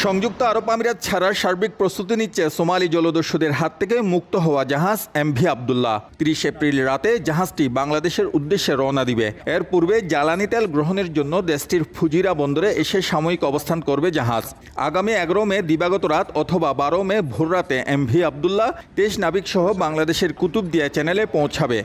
সংযুক্ত আরব আমিরাত ছাড়ার সার্বিক প্রস্তুতি নিচ্ছে সোমালি জলদস্যুদের হাত থেকে মুক্ত হওয়া জাহাজ এমভি আবদুল্লাহ। ৩০ এপ্রিল রাতে জাহাজটি বাংলাদেশের উদ্দেশ্যে রওনা দিবে। এর পূর্বে জ্বালানি তেল গ্রহণের জন্য দেশটির ফুজিরা বন্দরে এসে সাময়িক অবস্থান করবে জাহাজ। আগামী ১১ মে দিবাগত রাত অথবা ১২ মে ভোররাতে এমভি আবদুল্লাহ ২৩ নাবিক সহ বাংলাদেশের কুতুবদিয়া চ্যানেলে পৌঁছাবে।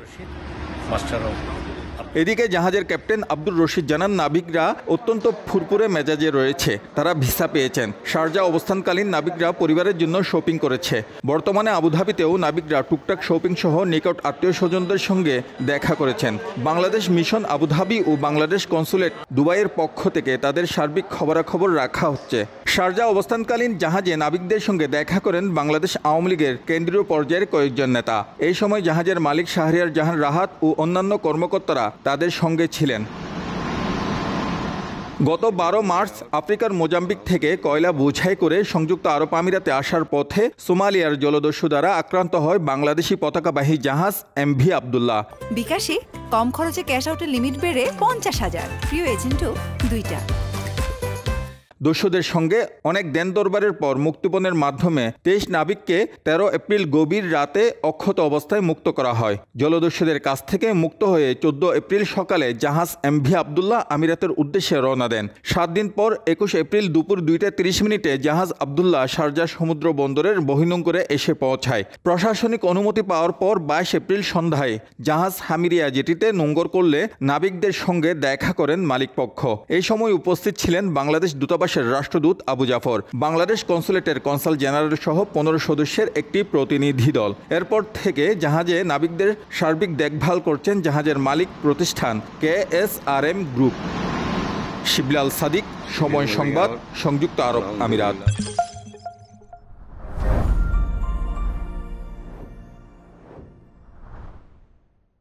এদিকে জাহাজের ক্যাপ্টেন আব্দুর রশিদ জানান, নাবিকরা অত্যন্ত ফুরফুরে মেজাজে রয়েছে। তারা ভিসা পেয়েছেন। শারজা অবস্থানকালীন নাবিকরা পরিবারের জন্য শপিং করেছে। বর্তমানে আবুধাবিতেও নাবিকরা টুকটাক শপিং সহ নিকট আত্মীয় স্বজনদের সঙ্গে দেখা করেছেন। বাংলাদেশ মিশন আবুধাবি ও বাংলাদেশ কনসুলেট দুবাইয়ের পক্ষ থেকে তাদের সার্বিক খবরাখবর রাখা হচ্ছে। শারজা অবস্থানকালীন জাহাজে নাবিকদের সঙ্গে দেখা করেন বাংলাদেশ আওয়ামী লীগের কেন্দ্রীয় পর্যায়ের কয়েকজন নেতা। এই সময় জাহাজের মালিক শাহরিয়ার জাহান রাহাত ও অন্যান্য কর্মকর্তারা তাদের সঙ্গে ছিলেন। গত ১২ মার্চ আফ্রিকার মোজাম্বিক থেকে কয়লা বোঝাই করে সংযুক্ত আরব আমিরাতে আসার পথে সোমালিয়ার জলদস্যু দ্বারা আক্রান্ত হয় বাংলাদেশি পতাকাবাহী জাহাজ এমভি আবদুল্লাহ। বিকাশে কম খরচে ক্যাশ আউটের লিমিট বেড়ে ৫০,০০০। প্রিয় এজেন্টও ২টা। দস্যুদের সঙ্গে অনেক দেন দরবারের পর মুক্তিপণের মাধ্যমে ২৩ নাবিককে ১৩ এপ্রিল গভীর রাতে অক্ষত অবস্থায় মুক্ত করা হয়। জলদস্যুদের কাছ থেকে মুক্ত হয়ে ১৪ এপ্রিল সকালে জাহাজ এমভি আবদুল্লাহ আমিরাতের উদ্দেশ্যে রওনা দেন। ৭ দিন পর ২১ এপ্রিল দুপুর ২টা ৩০ মিনিটে জাহাজ আবদুল্লাহ শারজা সমুদ্র বন্দরের বহির্নোঙরে এসে পৌঁছায়। প্রশাসনিক অনুমতি পাওয়ার পর ২২ এপ্রিল সন্ধ্যায় জাহাজ হামিরিয়া জেটিতে নোঙর করলে নাবিকদের সঙ্গে দেখা করেন মালিকপক্ষ। এই সময় উপস্থিত ছিলেন বাংলাদেশ দূতাবাস রাষ্ট্রদূত আবু জাফর, বাংলাদেশ কনসুলেটের কনসাল জেনারেল সহ ১৫ সদস্যের একটি প্রতিনিধি দল। এরপর থেকে জাহাজে নাবিকদের সার্বিক দেখভাল করছেন জাহাজের মালিক প্রতিষ্ঠান KSRM গ্রুপ। শিবলাল সাদিক, সময় সংবাদ, সংযুক্ত আরব আমিরাত।